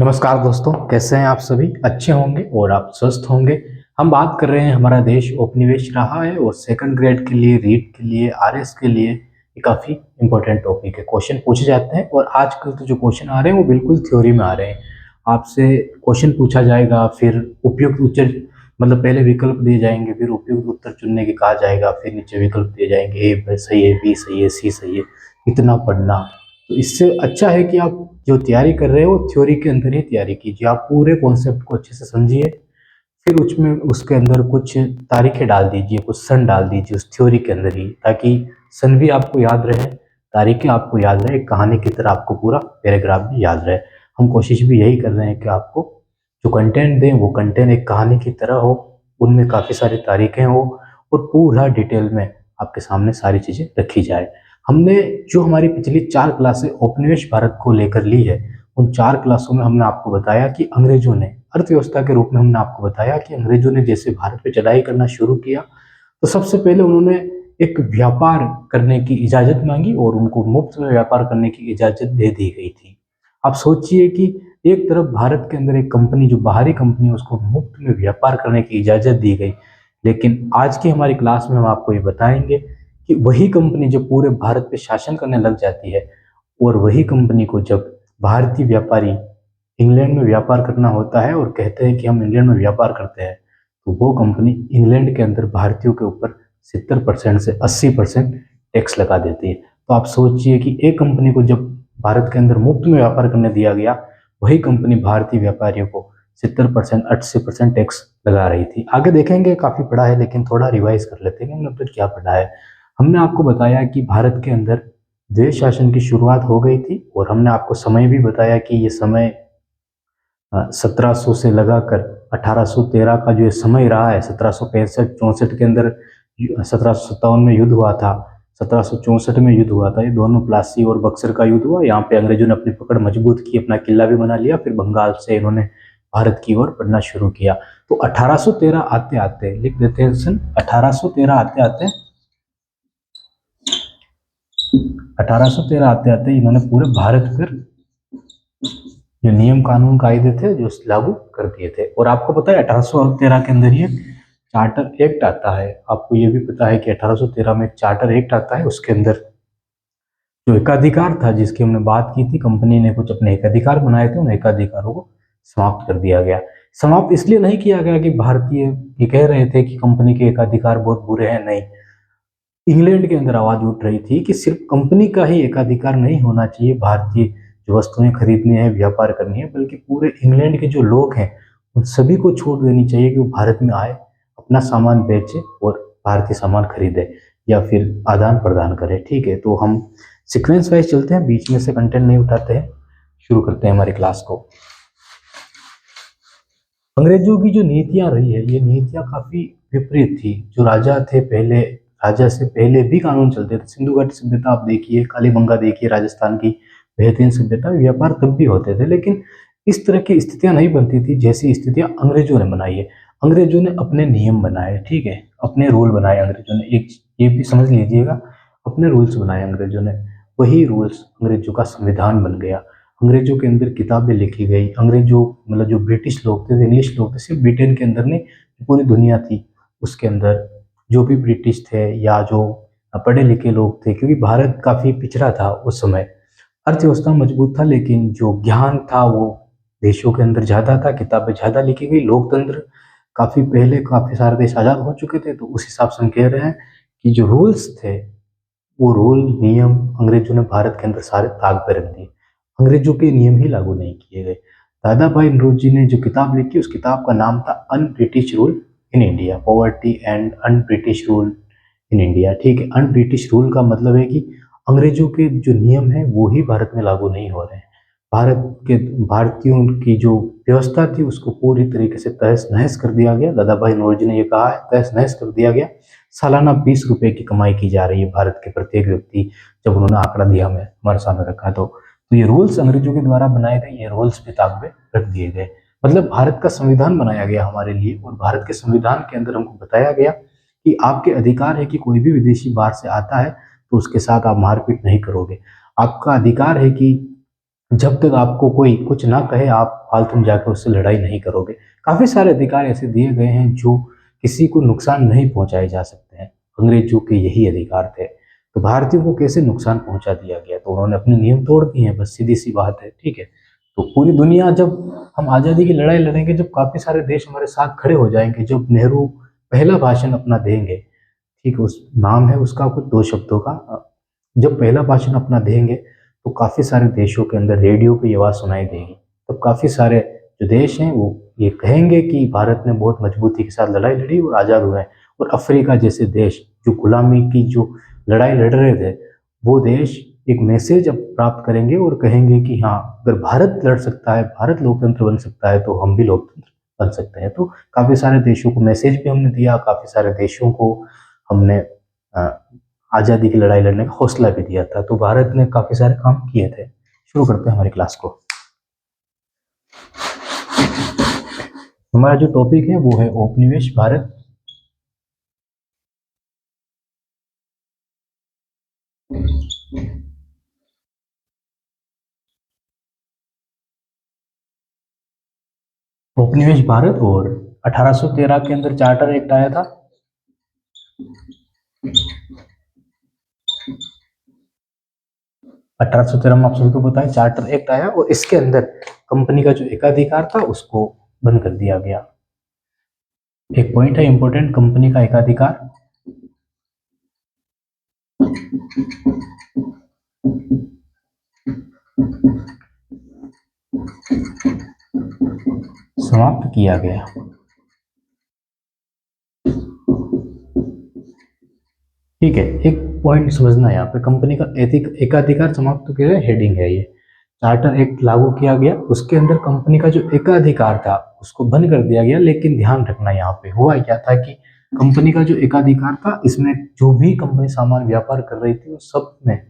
नमस्कार दोस्तों, कैसे हैं आप सभी? अच्छे होंगे और आप स्वस्थ होंगे। हम बात कर रहे हैं हमारा देश उपनिवेश रहा है और सेकंड ग्रेड के लिए, रीट के लिए, आरएस के लिए ये काफ़ी इंपॉर्टेंट टॉपिक है। क्वेश्चन पूछे जाते हैं और आजकल तो जो क्वेश्चन आ रहे हैं वो बिल्कुल थ्योरी में आ रहे हैं। आपसे क्वेश्चन पूछा जाएगा, फिर उपयुक्त उत्तर मतलब पहले विकल्प दिए जाएंगे, फिर उपयुक्त उत्तर चुनने की कहा जाएगा, फिर नीचे विकल्प दिए जाएंगे, ए सही है, बी सही है, सी सही है। इतना पढ़ना तो इससे अच्छा है कि आप जो तैयारी कर रहे हो थ्योरी के अंदर ही तैयारी कीजिए। आप पूरे कॉन्सेप्ट को अच्छे से समझिए, फिर उसमें उसके अंदर कुछ तारीखें डाल दीजिए, कुछ सन डाल दीजिए उस थ्योरी के अंदर ही, ताकि सन भी आपको याद रहे, तारीखें आपको याद रहे, कहानी की तरह आपको पूरा पैराग्राफ भी याद रहे। हम कोशिश भी यही कर रहे हैं कि आपको जो कंटेंट दें वो कंटेंट एक कहानी की तरह हो, उनमें काफ़ी सारी तारीखें हो और पूरा डिटेल में आपके सामने सारी चीज़ें रखी जाए। हमने जो हमारी पिछली 4 क्लासें उपनिवेश भारत को लेकर ली है, उन 4 क्लासों में हमने आपको बताया कि अंग्रेजों ने अर्थव्यवस्था के रूप में हमने आपको बताया कि अंग्रेजों ने जैसे भारत पे चढ़ाई करना शुरू किया, तो सबसे पहले उन्होंने एक व्यापार करने की इजाज़त मांगी और उनको मुफ्त में व्यापार करने की इजाज़त दे दी गई थी। आप सोचिए कि एक तरफ भारत के अंदर एक कंपनी, जो बाहरी कंपनी है, उसको मुफ्त में व्यापार करने की इजाज़त दी गई, लेकिन आज की हमारी क्लास में हम आपको ये बताएंगे कि वही कंपनी जब पूरे भारत पे शासन करने लग जाती है और वही कंपनी को जब भारतीय व्यापारी इंग्लैंड में व्यापार करना होता है और कहते हैं कि हम इंग्लैंड में व्यापार करते हैं, तो वो कंपनी इंग्लैंड के अंदर भारतीयों के ऊपर 70% से 80% टैक्स लगा देती है। तो आप सोचिए कि एक कंपनी को जब भारत के अंदर मुफ्त में व्यापार करने दिया गया, वही कंपनी भारतीय व्यापारियों को 70% 80% टैक्स लगा रही थी। आगे देखेंगे, काफ़ी पढ़ा है लेकिन थोड़ा रिवाइज कर लेते हैं कि हमने अब तक क्या पढ़ा है। हमने आपको बताया कि भारत के अंदर देश शासन की शुरुआत हो गई थी और हमने आपको समय भी बताया कि ये समय 1700 से लगाकर 1813 का जो ये समय रहा है, 1765-64 के अंदर 1757 में युद्ध हुआ था, 1764 में युद्ध हुआ था, ये दोनों प्लासी और बक्सर का युद्ध हुआ। यहाँ पे अंग्रेजों ने अपनी पकड़ मजबूत की, अपना किला भी बना लिया, फिर बंगाल से इन्होंने भारत की ओर बढ़ना शुरू किया। तो 1813 आते आते, लिख देते हैं सन 1813 आते आते, 1813 आते आते इन्होंने पूरे भारत पर जो नियम कानून कायदे थे जो लागू कर दिए थे। और आपको पता है 1813 के अंदर ही चार्टर एक्ट आता है। आपको ये भी पता है कि 1813 में एक चार्टर एक्ट आता है, उसके अंदर जो एकाधिकार था जिसकी हमने बात की थी, कंपनी ने कुछ अपने एकाधिकार बनाए थे, उन एकाधिकारों को समाप्त कर दिया गया। समाप्त इसलिए नहीं किया गया कि भारतीय ये कह रहे थे कि कंपनी के एकाधिकार बहुत बुरे हैं, नहीं। इंग्लैंड के अंदर आवाज उठ रही थी कि सिर्फ कंपनी का ही एकाधिकार नहीं होना चाहिए भारतीय जो वस्तुएं खरीदनी है, व्यापार करनी है, बल्कि पूरे इंग्लैंड के जो लोग हैं उन सभी को छूट देनी चाहिए कि वो भारत में आए, अपना सामान बेचे और भारतीय सामान खरीदे या फिर आदान प्रदान करे। ठीक है, तो हम सीक्वेंस वाइज चलते हैं, बीच में से कंटेंट नहीं उठाते हैं, शुरू करते हैं हमारी क्लास को। अंग्रेजों की जो नीतियां रही है, ये नीतियां काफी विपरीत थी। जो राजा थे पहले, राजा से पहले भी कानून चलते थे। सिंधु घाटी सभ्यता आप देखिए, कालीबंगा देखिए, राजस्थान की बेहतरीन सभ्यता, व्यापार तब भी होते थे, लेकिन इस तरह की स्थितियां नहीं बनती थी जैसी स्थितियां अंग्रेजों ने बनाई है। अंग्रेजों ने अपने नियम बनाए, ठीक है, अपने रूल बनाए अंग्रेजों ने, एक ये भी समझ लीजिएगा, अपने रूल्स बनाए अंग्रेजों ने। वही रूल्स अंग्रेजों का संविधान बन गया। अंग्रेजों के अंदर किताबें लिखी गई। अंग्रेजों मतलब जो ब्रिटिश लोग थे, इंग्लिश लोग थे, सिर्फ ब्रिटेन के अंदर नहीं, पूरी दुनिया थी उसके अंदर, जो भी ब्रिटिश थे या जो पढ़े लिखे लोग थे, क्योंकि भारत काफी पिछड़ा था उस समय। अर्थव्यवस्था मजबूत था लेकिन जो ज्ञान था वो देशों के अंदर ज्यादा था, किताबें ज्यादा लिखी गई, लोकतंत्र काफी पहले, काफी सारे देश आजाद हो चुके थे, तो उस हिसाब से हम कह रहे हैं कि जो रूल्स थे, वो रूल नियम अंग्रेजों ने भारत के अंदर सारे ताक पे रख दिए। अंग्रेजों के नियम ही लागू नहीं किए गए। दादा भाई नौरोजी ने जो किताब लिखी, उस किताब का नाम था un British rule in India, poverty and un British rule in India. ठीक है, अन ब्रिटिश रूल का मतलब है कि अंग्रेजों के जो नियम है वो ही भारत में लागू नहीं हो रहे हैं। भारत के भारतीयों की जो व्यवस्था थी उसको पूरी तरीके से तहस नहस कर दिया गया। दादा भाई नौरोजी ने ये कहा है, तहस नहस कर दिया गया। सालाना 20 रुपए की कमाई की जा रही है भारत के प्रत्येक व्यक्ति, जब उन्होंने आंकड़ा दिया हमें हमारे सामने रखा, तो ये रूल्स अंग्रेजों के द्वारा बनाए गए, ये रूल्स भी ताक पे रख दिए गए। मतलब भारत का संविधान बनाया गया हमारे लिए और भारत के संविधान के अंदर हमको बताया गया कि आपके अधिकार है कि कोई भी विदेशी बाहर से आता है तो उसके साथ आप मारपीट नहीं करोगे। आपका अधिकार है कि जब तक आपको कोई कुछ ना कहे आप फालतू में जाकर उससे लड़ाई नहीं करोगे। काफ़ी सारे अधिकार ऐसे दिए गए हैं जो किसी को नुकसान नहीं पहुंचाए जा सकते हैं। अंग्रेजों के यही अधिकार थे, तो भारतीयों को कैसे नुकसान पहुंचा दिया गया? तो उन्होंने अपने नियम तोड़ दिए हैं, बस सीधी सी बात है। ठीक है, तो पूरी दुनिया, जब हम आज़ादी की लड़ाई लड़ेंगे, जब काफ़ी सारे देश हमारे साथ खड़े हो जाएंगे, जब नेहरू पहला भाषण अपना देंगे, ठीक है, उस नाम है उसका कुछ 2 शब्दों का, जब पहला भाषण अपना देंगे तो काफ़ी सारे देशों के अंदर रेडियो की आवाज़ सुनाई देगी। तब काफ़ी सारे जो देश हैं वो ये कहेंगे कि भारत ने बहुत मजबूती के साथ लड़ाई लड़ी और आज़ाद हुए हैं। और अफ्रीका जैसे देश जो गुलामी की जो लड़ाई लड़ रहे थे, वो देश एक मैसेज अब प्राप्त करेंगे और कहेंगे कि हाँ, अगर भारत लड़ सकता है, भारत लोकतंत्र बन सकता है, तो हम भी लोकतंत्र बन सकते हैं। तो काफ़ी सारे देशों को मैसेज भी हमने दिया, काफ़ी सारे देशों को हमने अ, आज़ादी की लड़ाई लड़ने का हौसला भी दिया था। तो भारत ने काफ़ी सारे काम किए थे। शुरू करते हैं हमारी क्लास को। हमारा जो टॉपिक है वो है औपनिवेश भारत। औपनिवेश भारत, और 1813 के अंदर चार्टर एक्ट आया था। 1813 में आप सभी को पता है चार्टर एक्ट आया, और इसके अंदर कंपनी का जो एकाधिकार था उसको बंद कर दिया गया। एक पॉइंट है इंपॉर्टेंट, कंपनी का एकाधिकार समाप्त किया गया। ठीक है, एक पॉइंट समझना है यहाँ पे, कंपनी का एकाधिकार समाप्त किया, हेडिंग है ये। चार्टर एक्ट लागू किया गया, उसके अंदर कंपनी का जो एकाधिकार था उसको बंद कर दिया गया। लेकिन ध्यान रखना, यहाँ पे हुआ क्या था कि कंपनी का जो एकाधिकार था, इसमें जो भी कंपनी सामान व्यापार कर रही थी वो सब में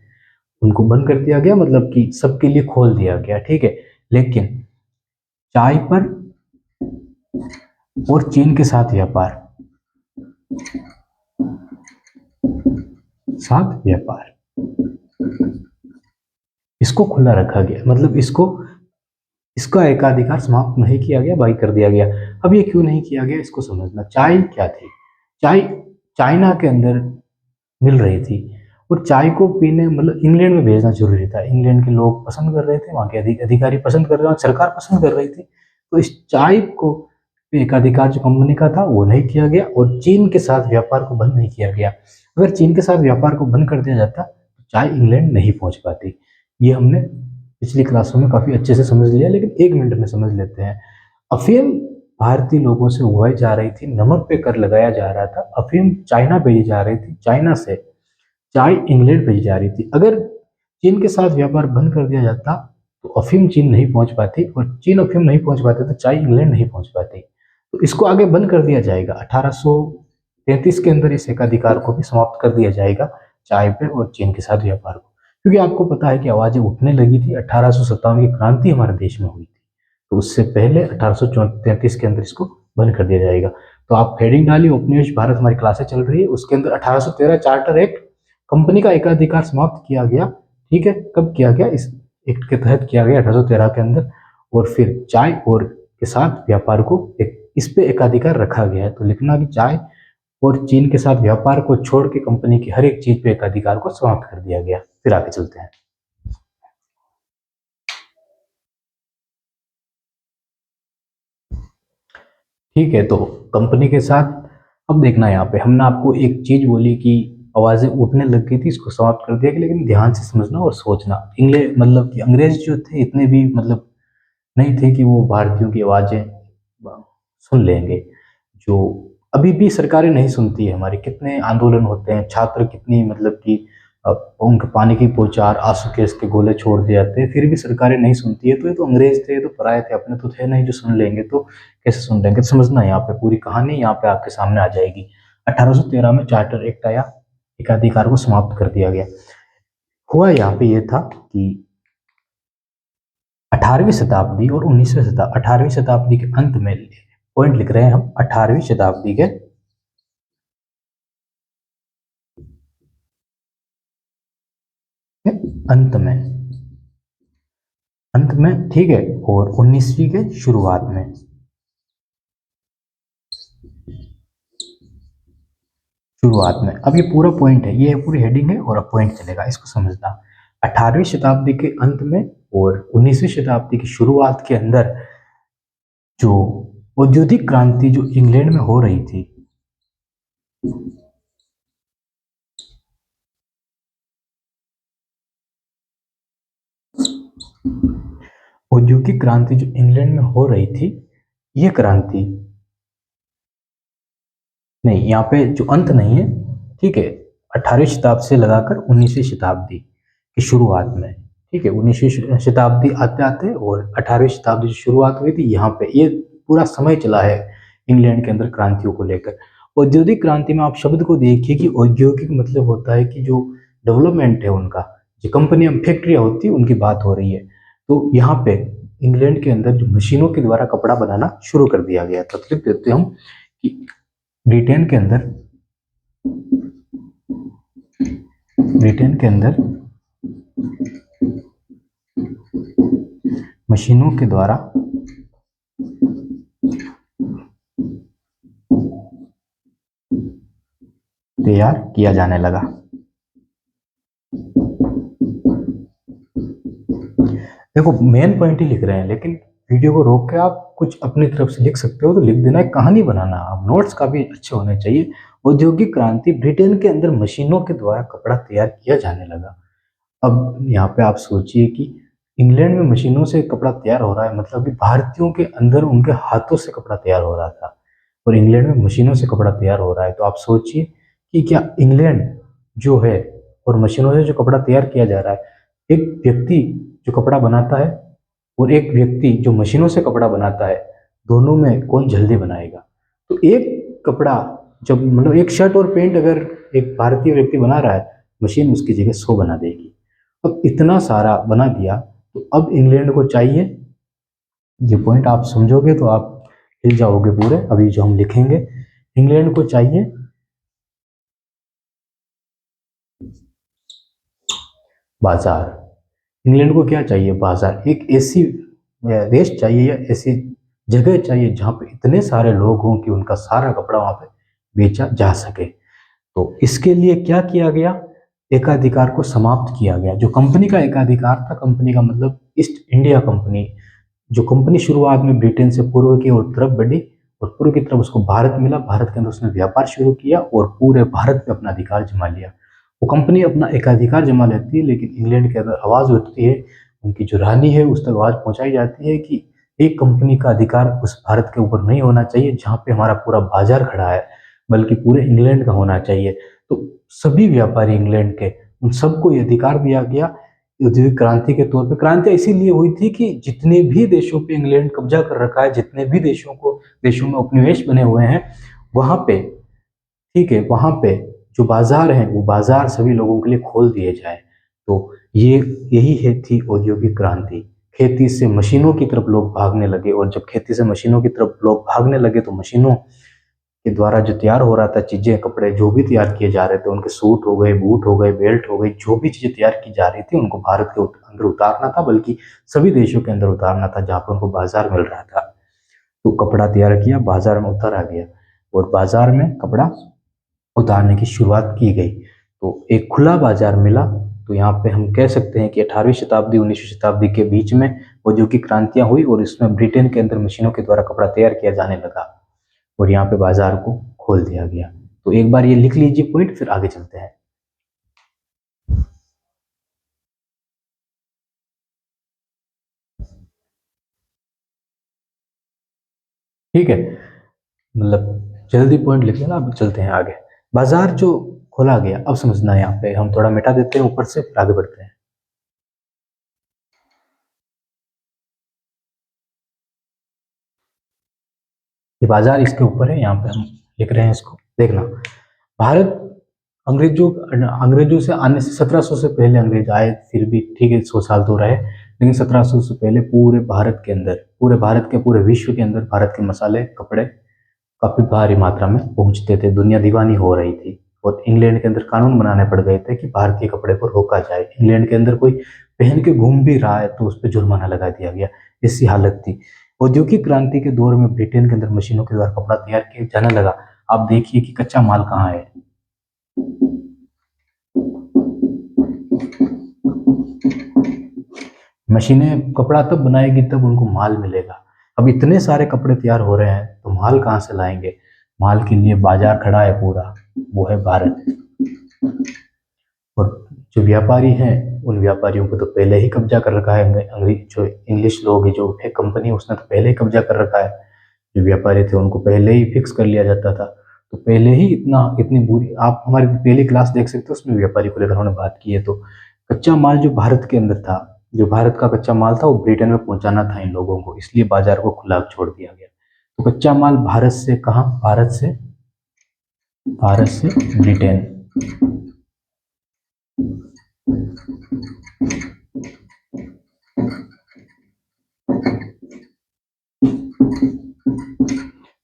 उनको बंद कर दिया गया, मतलब कि सबके लिए खोल दिया गया। ठीक है, लेकिन चाय पर और चीन के साथ व्यापार, इसको खुला रखा गया, मतलब इसको, इसका एकाधिकार समाप्त नहीं किया गया, बाई कर दिया गया। अब ये क्यों नहीं किया गया, इसको समझना। चाय क्या थी? चाय चाइना के अंदर मिल रही थी, और चाय को पीने, मतलब इंग्लैंड में भेजना जरूरी था। इंग्लैंड के लोग पसंद कर रहे थे, वहाँ के अधिकारी पसंद कर रहे थे, सरकार पसंद कर रही थी। तो इस चाय को एकाधिकार जो कंपनी का था वो नहीं किया गया, और चीन के साथ व्यापार को बंद नहीं किया गया। अगर चीन के साथ व्यापार को बंद कर दिया जाता तो चाय इंग्लैंड नहीं पहुंच पाती। ये हमने पिछली क्लासों में काफी अच्छे से समझ लिया, लेकिन 1 मिनट में समझ लेते हैं। अफीम भारतीय लोगों से उगाई जा रही थी, नमक पे कर लगाया जा रहा था। अफीम चाइना भेजी जा रही थी, चाइना से चाय इंग्लैंड भेजी जा रही थी। अगर चीन के साथ व्यापार बंद कर दिया जाता तो अफीम चीन नहीं पहुंच पाती, और चीन अफीम नहीं पहुंच पाते तो चाय इंग्लैंड नहीं पहुंच पाती। तो इसको आगे बंद कर दिया जाएगा। 1833 के अंदर इस एकाधिकार को भी समाप्त कर दिया जाएगा, चाय पे और चीन के साथ व्यापार को। क्योंकि आपको पता है कि आवाजें उठने लगी थी, 1857 की क्रांति हमारे देश में हुई थी, तो उससे पहले 1833 के अंदर इसको बंद कर दिया जाएगा। तो आप हेडिंग डालिए, उपनिवेश भारत, हमारी क्लासें चल रही है, उसके अंदर 1813 चार्टर एक्ट, कंपनी का एकाधिकार समाप्त किया गया। ठीक है, कब किया गया? इस एक्ट के तहत किया गया 1813 के अंदर। और फिर चाय और के साथ व्यापार को एक इस पे एकाधिकार रखा गया है। तो लिखना कि चाय और चीन के साथ व्यापार को छोड़ के कंपनी की हर एक चीज पे एकाधिकार को समाप्त कर दिया गया। फिर आगे चलते हैं। ठीक है, तो कंपनी के साथ अब देखना, यहाँ पे हमने आपको एक चीज बोली कि आवाजें उठने लग गई थी, इसको समाप्त कर दिया गया। लेकिन ध्यान से समझना और सोचना, इंग्लैंड मतलब कि अंग्रेज जो थे इतने भी मतलब नहीं थे कि वो भारतीयों की आवाजें सुन लेंगे। जो अभी भी सरकारें नहीं सुनती है हमारी, कितने आंदोलन होते हैं, छात्र कितनी मतलब कि उनके पानी की बौछार, आंसू गैस के गोले छोड़ दिए जाते हैं, फिर भी सरकारें नहीं सुनती है। तो ये तो अंग्रेज थे, ये तो पराए थे, अपने तो थे नहीं जो सुन लेंगे। तो कैसे सुन लेंगे? तो समझना, यहाँ पे पूरी कहानी यहाँ पे आपके सामने आ जाएगी। 1813 में चार्टर एक्ट आया, एकाधिकार को समाप्त कर दिया गया। हुआ यहाँ पे ये था कि 18वीं शताब्दी और 19वीं शताब्दी, 18वीं शताब्दी के अंत में, पॉइंट लिख रहे हैं हम, 18वीं शताब्दी के अंत में अंत में, ठीक है, और 19वीं के शुरुआत में। शुरुआत में, अब ये पूरा पॉइंट है, ये पूरी हेडिंग है और अब पॉइंट चलेगा, इसको समझना। 18वीं शताब्दी के अंत में और 19वीं शताब्दी की शुरुआत के अंदर जो औद्योगिक क्रांति जो इंग्लैंड में हो रही थी, औद्योगिक क्रांति जो इंग्लैंड में हो रही थी, ये क्रांति नहीं, यहाँ पे जो अंत नहीं है, ठीक है, 18वीं शताब्दी से लगाकर 19वीं शताब्दी की शुरुआत में, ठीक है, 19वीं शताब्दी आते आते और 18वीं शताब्दी की शुरुआत हुई थी, यहाँ पे ये पूरा समय चला है इंग्लैंड के अंदर क्रांतियों को लेकर। औद्योगिक क्रांति में आप शब्द को देखिए कि औद्योगिक मतलब होता है कि जो डेवलपमेंट है उनका, जो कंपनियां फैक्ट्रियां होती है उनकी बात हो रही है। तो यहाँ पे इंग्लैंड के अंदर जो मशीनों के द्वारा कपड़ा बनाना शुरू कर दिया गया था। लिख देते हम कि ब्रिटेन के अंदर, ब्रिटेन के अंदर मशीनों के द्वारा तैयार किया जाने लगा। देखो मेन पॉइंट ही लिख रहे हैं, लेकिन वीडियो को रोक के आप कुछ अपनी तरफ से लिख सकते हो, तो लिख देना, एक कहानी बनाना, आप नोट्स काफी अच्छे होने चाहिए। औद्योगिक क्रांति, ब्रिटेन के अंदर मशीनों के द्वारा कपड़ा तैयार किया जाने लगा। अब यहाँ पे आप सोचिए कि इंग्लैंड में मशीनों से कपड़ा तैयार हो रहा है, मतलब कि भारतीयों के अंदर उनके हाथों से कपड़ा तैयार हो रहा था और इंग्लैंड में मशीनों से कपड़ा तैयार हो रहा है। तो आप सोचिए कि क्या इंग्लैंड जो है और मशीनों से जो कपड़ा तैयार किया जा रहा है, एक व्यक्ति जो कपड़ा बनाता है और एक व्यक्ति जो मशीनों से कपड़ा बनाता है, दोनों में कौन जल्दी बनाएगा? तो एक कपड़ा, जब मतलब एक शर्ट और पैंट अगर एक भारतीय व्यक्ति बना रहा है, मशीन उसकी जगह 100 बना देगी। अब इतना सारा बना दिया, तो अब इंग्लैंड को चाहिए, ये पॉइंट आप समझोगे तो आप हिल जाओगे पूरे, अभी जो हम लिखेंगे, इंग्लैंड को चाहिए बाजार। इंग्लैंड को क्या चाहिए? बाजार। एक ऐसी देश चाहिए या ऐसी जगह चाहिए जहां पे इतने सारे लोग हों कि उनका सारा कपड़ा वहां पे बेचा जा सके। तो इसके लिए क्या किया गया? एकाधिकार को समाप्त किया गया। जो कंपनी का एकाधिकार था, कंपनी का मतलब ईस्ट इंडिया कंपनी, जो कंपनी शुरुआत में ब्रिटेन से पूर्व की ओर तरफ बढ़ी और पूर्व की तरफ उसको भारत मिला, भारत के अंदर उसने व्यापार शुरू किया और पूरे भारत पे अपना अधिकार जमा लिया। वो कंपनी अपना एकाधिकार जमा लेती है, लेकिन इंग्लैंड के अंदर आवाज उठती है, उनकी जो रानी है उस तक आवाज पहुंचाई जाती है कि एक कंपनी का अधिकार उस भारत के ऊपर नहीं होना चाहिए जहां पे हमारा पूरा बाजार खड़ा है, बल्कि पूरे इंग्लैंड का होना चाहिए। तो सभी व्यापारी इंग्लैंड के, उन सबको ये अधिकार दिया गया औद्योगिक क्रांति के तौर पे। क्रांति इसीलिए हुई थी कि जितने भी देशों पे इंग्लैंड कब्जा कर रखा है, जितने भी देशों में उपनिवेश बने हुए हैं, वहां पे, ठीक है, वहां पे जो बाजार है वो बाजार सभी लोगों के लिए खोल दिए जाए। तो ये यही है थी औद्योगिक क्रांति। खेती से मशीनों की तरफ लोग भागने लगे और जब खेती से मशीनों की तरफ लोग भागने लगे तो मशीनों के द्वारा जो तैयार हो रहा था चीजें, कपड़े जो भी तैयार किए जा रहे थे, उनके सूट हो गए, बूट हो गए, बेल्ट हो गई, जो भी चीजें तैयार की जा रही थी उनको भारत के अंदर उतारना था, बल्कि सभी देशों के अंदर उतारना था जहां पर उनको बाजार मिल रहा था। तो कपड़ा तैयार किया, बाजार में उतारा गया और बाजार में कपड़ा उतारने की शुरुआत की गई। तो एक खुला बाजार मिला। तो यहाँ पे हम कह सकते हैं कि 18वीं शताब्दी 19वीं शताब्दी के बीच में औद्योगिक क्रांतियां हुई और इसमें ब्रिटेन के अंदर मशीनों के द्वारा कपड़ा तैयार किया जाने लगा और यहाँ पे बाजार को खोल दिया गया। तो एक बार ये लिख लीजिए पॉइंट, फिर आगे चलते हैं। ठीक है, मतलब जल्दी पॉइंट लिख लेना, अब चलते हैं आगे। बाजार जो खोला गया, अब समझना है, यहाँ पे हम थोड़ा मिटा देते हैं ऊपर से, फिर आगे बढ़ते हैं। ये बाजार इसके ऊपर है, यहाँ पे हम लिख रहे हैं इसको, देखना। भारत अंग्रेजों से आने से 1700 से पहले अंग्रेज आए, फिर भी ठीक है 100 साल तो रहे, लेकिन 1700 से पहले पूरे भारत के अंदर, पूरे भारत के, पूरे विश्व के अंदर भारत के मसाले, कपड़े काफी भारी मात्रा में पहुंचते थे। दुनिया दीवानी हो रही थी और इंग्लैंड के अंदर कानून बनाने पड़ गए थे कि भारतीय कपड़े को रोका जाए। इंग्लैंड के अंदर कोई पहन के घूम भी रहा है तो उस पर जुर्माना लगा दिया गया। ऐसी हालत थी। औद्योगिक क्रांति के दौर में ब्रिटेन के अंदर मशीनों के द्वारा कपड़ा तैयार किया जाने लगा। आप देखिए कि कच्चा माल कहाँ है। मशीनें कपड़ा तब बनाएगी तब उनको माल मिलेगा। अब इतने सारे कपड़े तैयार हो रहे हैं तो माल कहाँ से लाएंगे? माल के लिए बाजार खड़ा है पूरा, वो है भारत। और जो व्यापारी हैं उन व्यापारियों को तो पहले ही कब्जा कर रखा है। अंग्रेज जो इंग्लिश लोग है, जो है कंपनी, उसने तो पहले ही कब्जा कर रखा है। जो व्यापारी थे उनको पहले ही फिक्स कर लिया जाता था। तो पहले ही इतनी बुरी, आप हमारी पहली क्लास देख सकते हो, उसमें व्यापारी को लेकर उन्होंने बात की है। तो कच्चा माल जो भारत के अंदर था, जो भारत का कच्चा माल था, वो ब्रिटेन में पहुंचाना था इन लोगों को, इसलिए बाजार को खुला छोड़ दिया गया। तो कच्चा माल भारत से कहाँ? भारत से ब्रिटेन।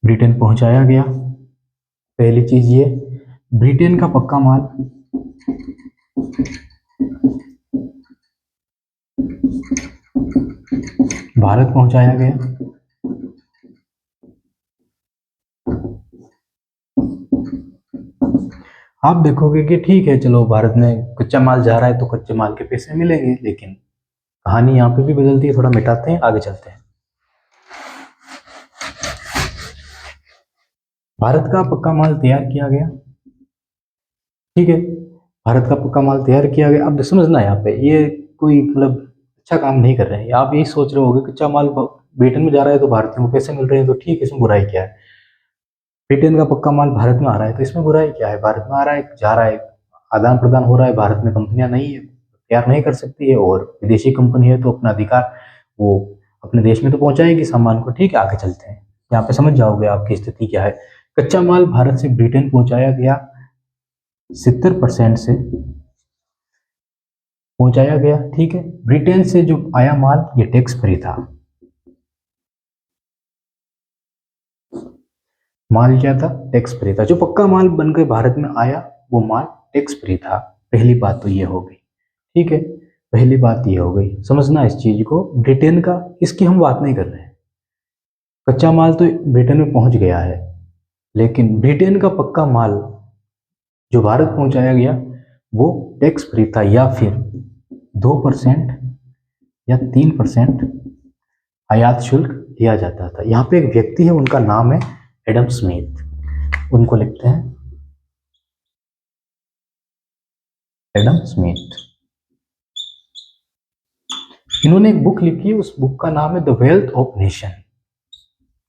ब्रिटेन पहुंचाया गया। पहली चीज ये, ब्रिटेन का पक्का माल भारत पहुंचाया गया। आप देखोगे कि ठीक है, चलो भारत में कच्चा माल जा रहा है तो कच्चे माल के पैसे मिलेंगे, लेकिन कहानी यहाँ पे भी बदलती है। थोड़ा मिटाते हैं, आगे चलते हैं। भारत का पक्का माल तैयार किया गया। ठीक है, भारत का पक्का माल तैयार किया गया। अब समझना यहाँ पे, ये कोई मतलब अच्छा काम नहीं कर रहे हैं। आप यही सोच रहे होगे कच्चा माल ब्रिटेन में जा रहा है तो भारतीयों को पैसे मिल रहे हैं, तो ठीक है, इसमें बुराई क्या है? ब्रिटेन का पक्का माल भारत में आ रहा है तो इसमें बुराई क्या है? भारत में आ रहा है, जा रहा है, आदान प्रदान हो रहा है। भारत में कंपनियां नहीं है, तैयार नहीं कर सकती है, और विदेशी कंपनी है तो अपना अधिकार वो अपने देश में तो पहुंचाएगी सामान को। ठीक है, आगे चलते हैं। यहाँ पे समझ जाओगे आपकी स्थिति क्या है। कच्चा माल भारत से ब्रिटेन पहुंचाया गया, 70% से पहुंचाया गया। ठीक है, ब्रिटेन से जो आया माल ये टैक्स फ्री था। माल क्या था? टैक्स फ्री था। जो पक्का माल बनकर भारत में आया वो माल टैक्स फ्री था। पहली बात तो ये हो गई। ठीक है, पहली बात ये हो गई, समझना इस चीज को। ब्रिटेन का, इसकी हम बात नहीं कर रहे हैं। कच्चा माल तो ब्रिटेन में पहुंच गया है, लेकिन ब्रिटेन का पक्का माल जो भारत पहुंचाया गया वो टैक्स फ्री था, या फिर 2% या 3% आयात शुल्क लिया जाता था। यहाँ पे एक व्यक्ति है, उनका नाम है एडम स्मिथ। उनको लिखते हैं एडम स्मिथ। इन्होंने एक बुक लिखी है, उस बुक का नाम है the wealth of nation.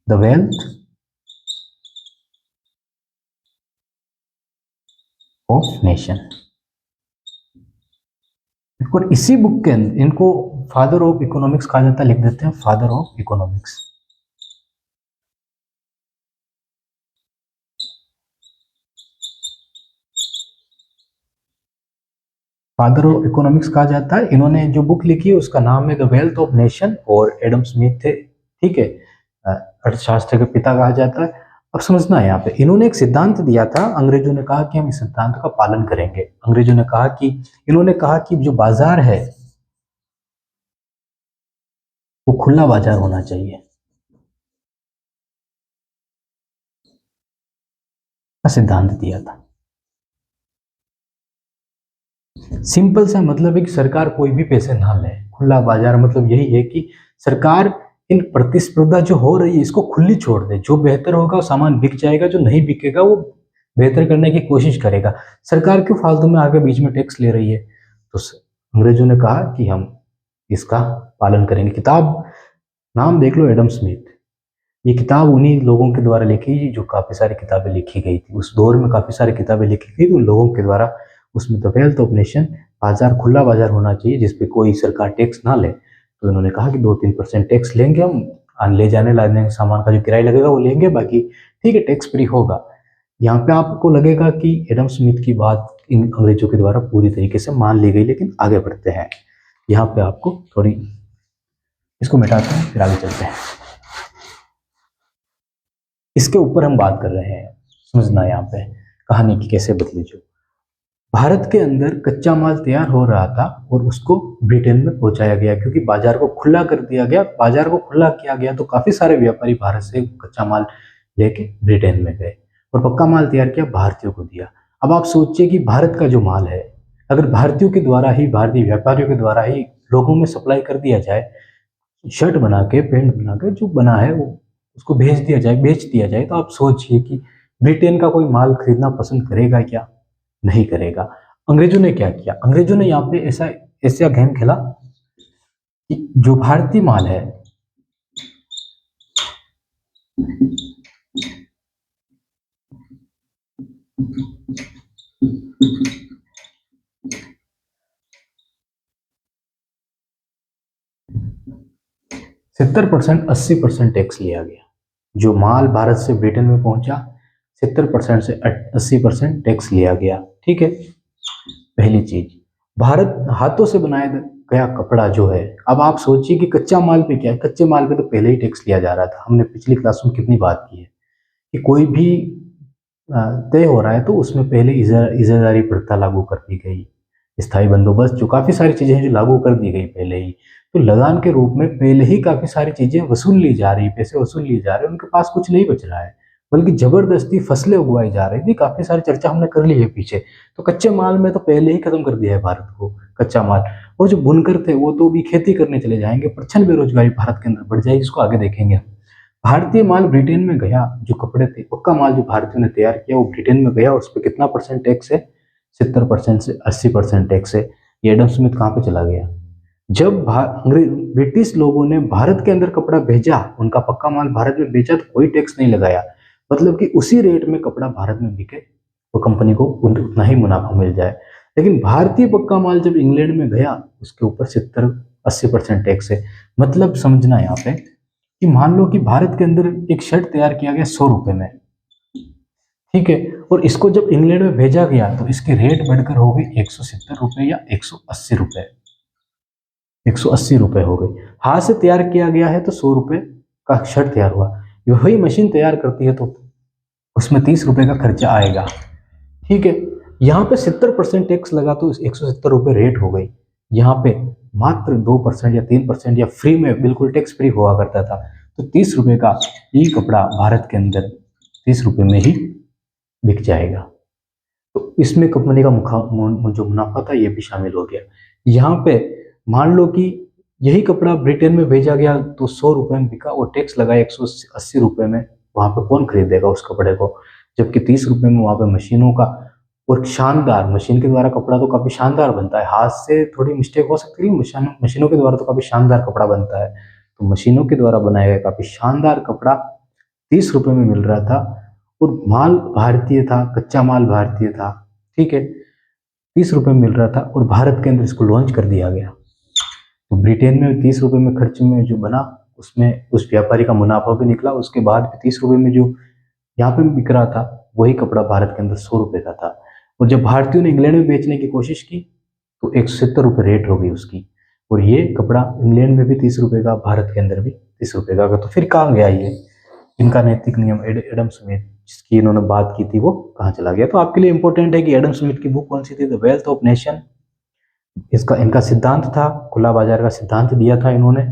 The wealth of nation. और इसी बुक के अंदर इनको फादर ऑफ इकोनॉमिक्स कहा जाता है। लिख देते हैं father of economics. Father of economics कहा जाता है। इन्होंने जो बुक लिखी है उसका नाम है द वेल्थ ऑफ नेशन, और एडम स्मिथ थे। ठीक है, अर्थशास्त्र के पिता कहा जाता है। अब समझना है यहाँ पे, इन्होंने एक सिद्धांत दिया था। अंग्रेजों ने कहा कि हम इस सिद्धांत का पालन करेंगे। अंग्रेजों ने कहा कि, इन्होंने कहा कि जो बाजार है वो खुला बाजार होना चाहिए। सिद्धांत दिया था। सिंपल सा मतलब है कि सरकार कोई भी पैसे ना ले। खुला बाजार मतलब यही है कि सरकार इन प्रतिस्पर्धा जो हो रही है इसको खुली छोड़ दे। जो बेहतर होगा वो सामान बिक जाएगा, जो नहीं बिकेगा वो बेहतर करने की कोशिश करेगा। सरकार क्यों फालतू में आगे बीच में टैक्स ले रही है? तो अंग्रेजों ने कहा कि हम इसका पालन करेंगे। किताब नाम देख लो, एडम स्मिथ। ये किताब उन्हीं लोगों के द्वारा लिखी जो काफी सारी किताबें लिखी गई थी उस दौर में। काफी सारी किताबें लिखी गई उन लोगों के द्वारा। उसमें द वेल्थ ऑफ नेशन, बाजार खुला बाजार होना चाहिए जिसपे कोई सरकार टैक्स ना ले। तो इन्होंने कहा कि 2-3% टैक्स लेंगे हम, ले जाने लाने सामान का जो किराया लगेगा वो लेंगे, बाकी ठीक है टैक्स फ्री होगा। यहाँ पे आपको लगेगा कि एडम स्मिथ की बात इन अंग्रेजों के द्वारा पूरी तरीके से मान ली गई, लेकिन आगे बढ़ते हैं। यहाँ पे आपको थोड़ी, इसको मिटाते हैं फिर आगे चलते हैं। इसके ऊपर हम बात कर रहे हैं, समझना यहाँ पे कहानी की कैसे बदली। जो भारत के अंदर कच्चा माल तैयार हो रहा था और उसको ब्रिटेन में पहुंचाया गया, क्योंकि बाजार को खुला कर दिया गया। बाजार को खुला किया गया तो काफी सारे व्यापारी भारत से कच्चा माल लेके ब्रिटेन में गए और पक्का माल तैयार किया, भारतीयों को दिया। अब आप सोचिए कि भारत का जो माल है, अगर भारतीयों के द्वारा ही, भारतीय व्यापारियों के द्वारा ही लोगों में सप्लाई कर दिया जाए, शर्ट बना के, पैंट बना के, जो बना है वो उसको भेज दिया जाए, बेच दिया जाए, तो आप सोचिए कि ब्रिटेन का कोई माल खरीदना पसंद करेगा क्या? नहीं करेगा। अंग्रेजों ने क्या किया? अंग्रेजों ने यहाँ पे ऐसा ऐसा गेम खेला कि जो भारतीय माल है, सत्तर परसेंट 80% टैक्स लिया गया। जो माल भारत से ब्रिटेन में पहुंचा, 70% से 80% टैक्स लिया गया। ठीक है, पहली चीज। भारत हाथों से बनाया गया कपड़ा जो है, अब आप सोचिए कि कच्चा माल पे क्या है? कच्चे माल पे तो पहले ही टैक्स लिया जा रहा था। हमने पिछली क्लास में कितनी बात की है कि कोई भी तय हो रहा है तो उसमें पहले इजारादारी प्रथा लागू कर दी गई, स्थायी बंदोबस्त, जो काफी सारी चीजें हैं जो लागू कर दी गई पहले ही। तो लगान के रूप में पहले ही काफी सारी चीजें वसूल ली जा रही, पैसे वसूल लिए जा रहे हैं, उनके पास कुछ नहीं बच रहा है, बल्कि जबरदस्ती फसलें उगवाई जा रही थी। काफी सारी चर्चा हमने कर ली है पीछे। तो कच्चे माल में तो पहले ही खत्म कर दिया है भारत को कच्चा माल। और जो बुनकर थे वो तो भी खेती करने चले जाएंगे, प्रचंड बेरोजगारी भारत के अंदर बढ़ जाएगी, इसको आगे देखेंगे हम। भारतीय माल ब्रिटेन में गया, जो कपड़े थे, पक्का माल जो भारतीयों ने तैयार किया वो ब्रिटेन में गया, उस पर कितना परसेंट टैक्स है? 70% से 80% टैक्स है। ये एडम स्मिथ कहाँ पे चला गया? जब ब्रिटिश लोगों ने भारत के अंदर कपड़ा भेजा, उनका पक्का माल भारत में बेचा, तो कोई टैक्स नहीं लगाया। मतलब कि उसी रेट में कपड़ा भारत में बिके तो कंपनी को उतना ही मुनाफा मिल जाए। लेकिन भारतीय पक्का माल जब इंग्लैंड में गया, उसके ऊपर 70-80% टैक्स है। मतलब समझना यहाँ पे कि मान लो कि भारत के अंदर एक शर्ट तैयार किया गया 100 रुपए में, ठीक है, और इसको जब इंग्लैंड में भेजा गया तो इसके रेट बढ़कर हो गए 170 रुपए या 180 रुपए। 180 रुपए हो गई। हाथ से तैयार किया गया है तो 100 रुपए का शर्ट तैयार हुआ। वही मशीन तैयार करती है तो उसमें 30 रुपए का खर्चा आएगा। ठीक है, यहाँ पे 70% टैक्स लगा तो 170 रुपए रेट हो गई। यहाँ पे मात्र 2% या 3% या फ्री में, बिल्कुल टैक्स फ्री हुआ करता था। तो 30 रुपए का ये कपड़ा भारत के अंदर 30 रुपए में ही बिक जाएगा। तो इसमें कंपनी का जो मुनाफा था ये भी शामिल हो गया। यहाँ पे मान लो कि यही कपड़ा ब्रिटेन में भेजा गया तो 100 रुपए में बिका और टैक्स लगा 180 रुपए में। वहां पे कौन खरीदेगा उस कपड़े को? जबकि 30 रुपए में वहां पे मशीनों का, और शानदार, मशीन के द्वारा कपड़ा तो काफी शानदार बनता है। हाथ से थोड़ी मिस्टेक हो सकती है, मशीनों के द्वारा तो काफी शानदार कपड़ा बनता है। तो मशीनों के द्वारा बनाया गया काफी शानदार कपड़ा 30 रुपए में मिल रहा था, और माल भारतीय था, कच्चा माल भारतीय था। ठीक है, 30 रुपए में मिल रहा था और भारत के अंदर इसको लॉन्च कर दिया गया। तो ब्रिटेन में 30 रुपए में खर्च में जो बना, उसमें उस व्यापारी का मुनाफा भी निकला। उसके बाद भी 30 रुपए में जो यहाँ पे बिक रहा था, वही कपड़ा भारत के अंदर 100 रुपए का था। और जब भारतीयों ने इंग्लैंड में बेचने की कोशिश की तो 170 रुपए रेट हो गई उसकी। और ये कपड़ा इंग्लैंड में भी 30 रुपए का, भारत के अंदर भी 30 रुपए का। तो फिर कहाँ गया ये इनका नैतिक नियम? एडम स्मिथ, जिसकी इन्होंने बात की थी, वो कहाँ चला गया? तो आपके लिए इंपॉर्टेंट है कि एडम स्मिथ की बुक कौन सी थी? The wealth of nation. इसका इनका सिद्धांत था, खुला बाजार का सिद्धांत दिया था इन्होंने।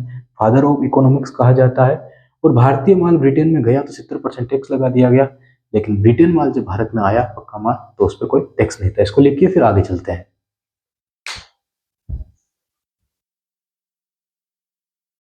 फादर ऑफ इकोनॉमिक्स कहा जाता है। और भारतीय माल ब्रिटेन में गया तो 70% टैक्स लगा दिया गया, लेकिन ब्रिटेन माल जब भारत में आया पक्का माल, तो उस पर कोई टैक्स नहीं था। इसको लिखिए, फिर आगे चलते हैं।